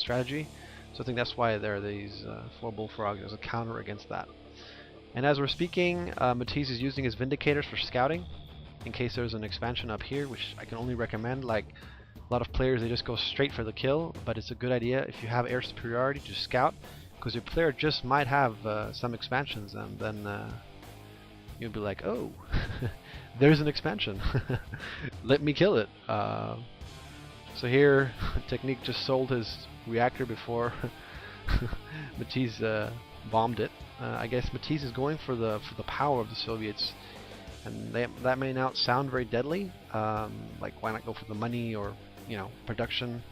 strategy. So I think that's why there are these 4 bullfrogs as a counter against that. And as we're speaking, Matiz is using his Vindicators for scouting, in case there's an expansion up here, which I can only recommend. Like, a lot of players, they just go straight for the kill, but it's a good idea if you have air superiority to scout, because your player just might have some expansions, and then you'll be like, oh, there's an expansion, let me kill it. So here, Technique just sold his reactor before Matiz bombed it. I guess Matiz is going for the power of the Soviets, and that may not sound very deadly. Like, why not go for the money or, you know, production,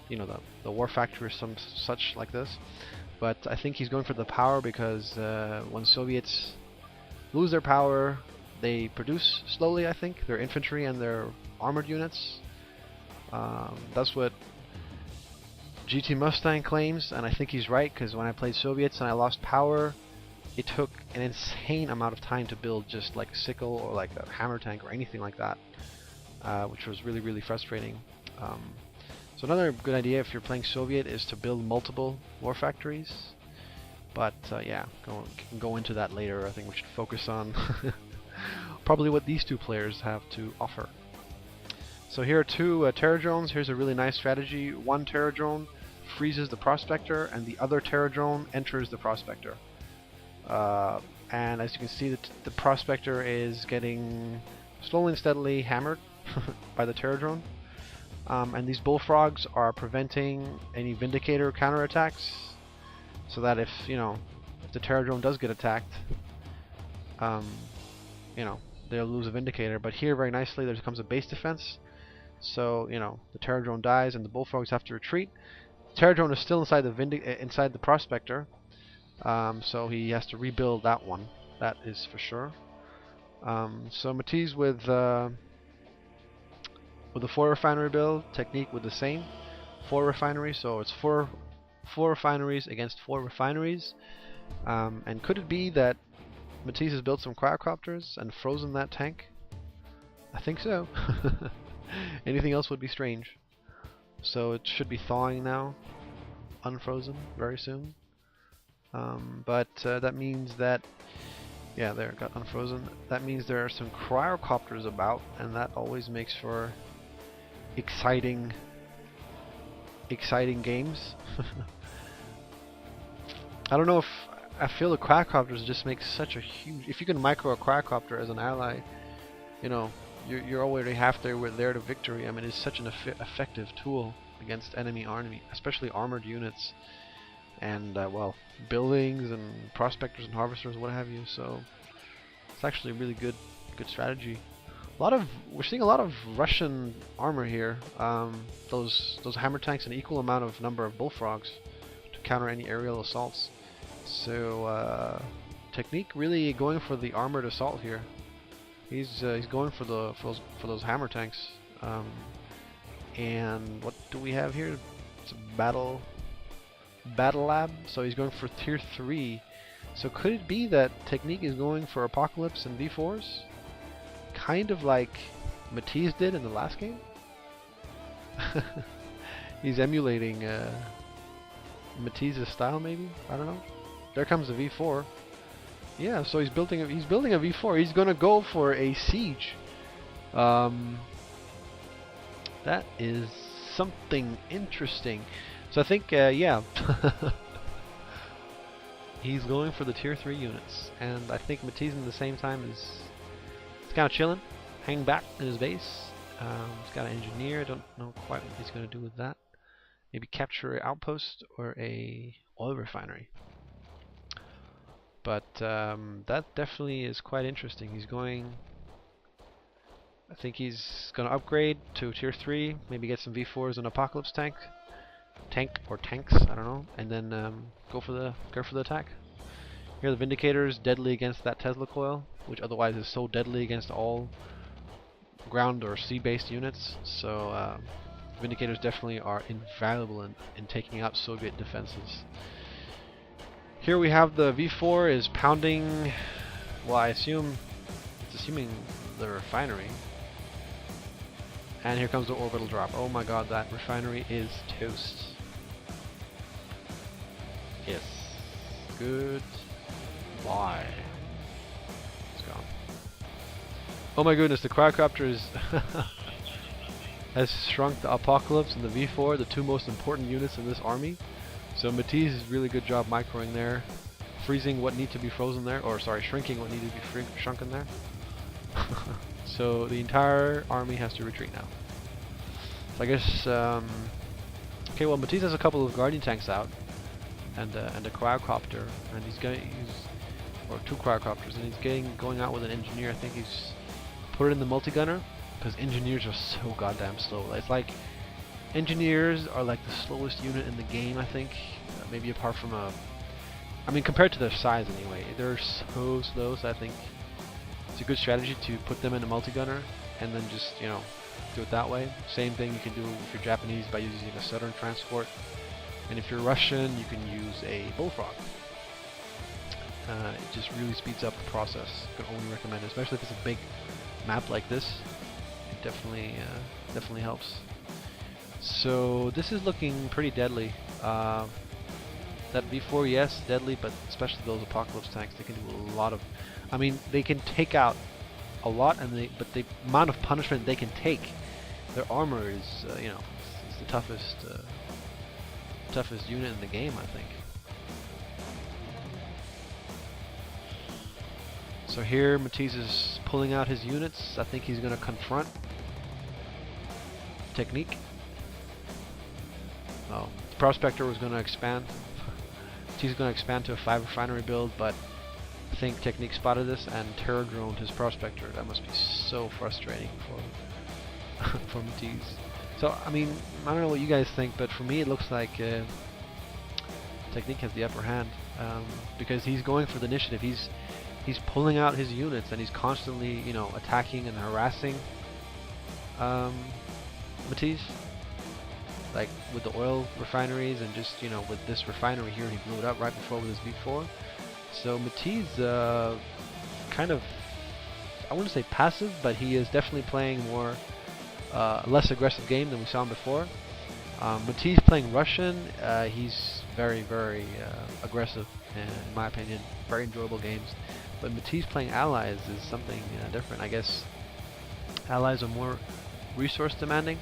you know, the war factory or some such like this. But I think he's going for the power because when Soviets lose their power, they produce slowly, I think, their infantry and their armored units. That's what GT Mustang claims, and I think he's right, because when I played Soviets and I lost power, it took an insane amount of time to build just like a sickle or like a hammer tank or anything like that, which was really, really frustrating. So another good idea if you're playing Soviet is to build multiple war factories, but yeah, go into that later. I think we should focus on probably what these two players have to offer. So here are 2 Terror Drones. Here's a really nice strategy. One Terror Drone freezes the Prospector, and the other Terror Drone enters the Prospector. And as you can see, the Prospector is getting slowly and steadily hammered by the Terror Drone. And these bullfrogs are preventing any Vindicator counterattacks, so that if the Terror Drone does get attacked, they'll lose a Vindicator. But here, very nicely, there comes a base defense. So the Terror Drone dies, and the bullfrogs have to retreat. The Terror Drone is still inside the Prospector, so he has to rebuild that one. That is for sure. So Matiz with the 4 refinery build, Technique with the same 4 refineries. So it's four refineries against 4 refineries. And could it be that Matiz has built some quadcopters and frozen that tank? I think so. Anything else would be strange. So it should be thawing now, unfrozen very soon. But that means that, yeah, there, got unfrozen. That means there are some cryocopters about, and that always makes for exciting games. I don't know if I feel the quadcopters just make such a huge. If you can micro a quadcopter as an ally, you're already halfway there to victory. I mean, it's such an effective tool against enemy army, especially armored units, and well, buildings and prospectors and harvesters, what have you. So it's actually a really good strategy. We're seeing a lot of Russian armor here. Those hammer tanks, an equal amount of number of bullfrogs to counter any aerial assaults. So Technique really going for the armored assault here. He's going for those hammer tanks. And what do we have here? It's a battle lab. So he's going for tier 3. So could it be that Technique is going for Apocalypse and V4s? Kind of like Matiz did in the last game? He's emulating Matiz's style, maybe? I don't know. There comes the V4. Yeah, so he's building a V4. He's gonna go for a siege. That is something interesting. So I think, yeah, he's going for the tier 3 units, and I think Matiz at the same time is kind of chilling, hanging back in his base. He's got an engineer. I don't know quite what he's gonna do with that. Maybe capture an outpost or a oil refinery. But that definitely is quite interesting. I think he's going to upgrade to tier 3, maybe get some V4s and Apocalypse tanks, I don't know, and then go for the attack. Here the Vindicator's deadly against that Tesla coil, which otherwise is so deadly against all ground or sea-based units. So Vindicators definitely are invaluable in taking out Soviet defenses. Here we have the V4 is pounding, well, it's assuming the refinery. And here comes the orbital drop. Oh my god, that refinery is toast. Yes. Good. Why? It's gone. Oh my goodness, the quadcopter is has shrunk the Apocalypse and the V4, the two most important units in this army. So Matiz is really good job microing there, freezing what need to be frozen there, or sorry, shrinking what needed to be shrunken there. So the entire army has to retreat now. So I guess, okay, well Matiz has a couple of Guardian tanks out, and a quadcopter, and he's going, or two quadcopters, and he's going out with an engineer. I think he's put it in the multi-gunner, because engineers are so goddamn slow. It's like, engineers are like the slowest unit in the game, I think, maybe apart from I mean compared to their size anyway, they're so slow, so I think it's a good strategy to put them in a multi-gunner, and then just, you know, do it that way. Same thing you can do if you're Japanese by using a southern transport, and if you're Russian you can use a bullfrog. It just really speeds up the process. I can only recommend it, especially if it's a big map like this. It definitely helps. So this is looking pretty deadly. That V4, yes, deadly, but especially those Apocalypse tanks, they can do a lot of. I mean, they can take out a lot, but the amount of punishment they can take, their armor is, you know, it's the toughest unit in the game, I think. So here, Matiz is pulling out his units. I think he's going to confront Technique. Oh, the Prospector was going to expand. He's going to expand to a 5 refinery build, but I think Technique spotted this and terror droned his Prospector. That must be so frustrating for Matiz. So, I mean, I don't know what you guys think, but for me it looks like Technique has the upper hand, because he's going for the initiative. He's pulling out his units, and he's constantly, you know, attacking and harassing Matiz. Like with the oil refineries, and just, you know, with this refinery here, he blew it up right before with his V4. So Matiz, kind of, I wouldn't say passive, but he is definitely playing more, less aggressive game than we saw him before. Matiz playing Russian, he's very aggressive, and in my opinion, very enjoyable games. But Matiz playing allies is something different. I guess allies are more resource demanding.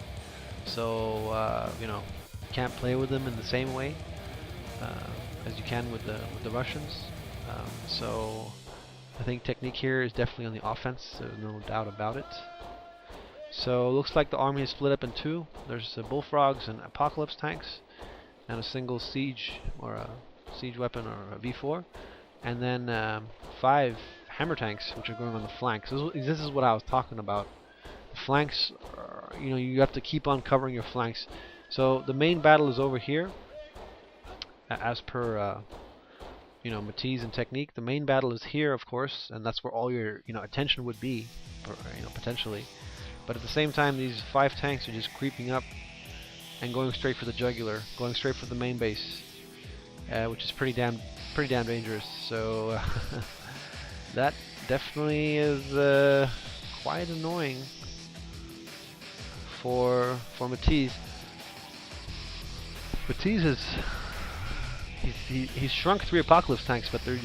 So you know, you can't play with them in the same way as you can with the Russians. So I think Technique here is definitely on the offense. There's no doubt about it. So it looks like the army is split up in two. There's bullfrogs and Apocalypse tanks, and a single siege or a siege weapon or a V4, and then 5 hammer tanks, which are going on the flanks. This is what I was talking about. The flanks, you know, you have to keep on covering your flanks. So the main battle is over here, as per you know, Matiz and Technique. The main battle is here, of course, and that's where all your, you know, attention would be, you know, potentially. But at the same time, these 5 tanks are just creeping up and going straight for the jugular, going straight for the main base, which is pretty damn dangerous. So that definitely is quite annoying for Matiz. Matiz is he's shrunk 3 Apocalypse tanks, but they're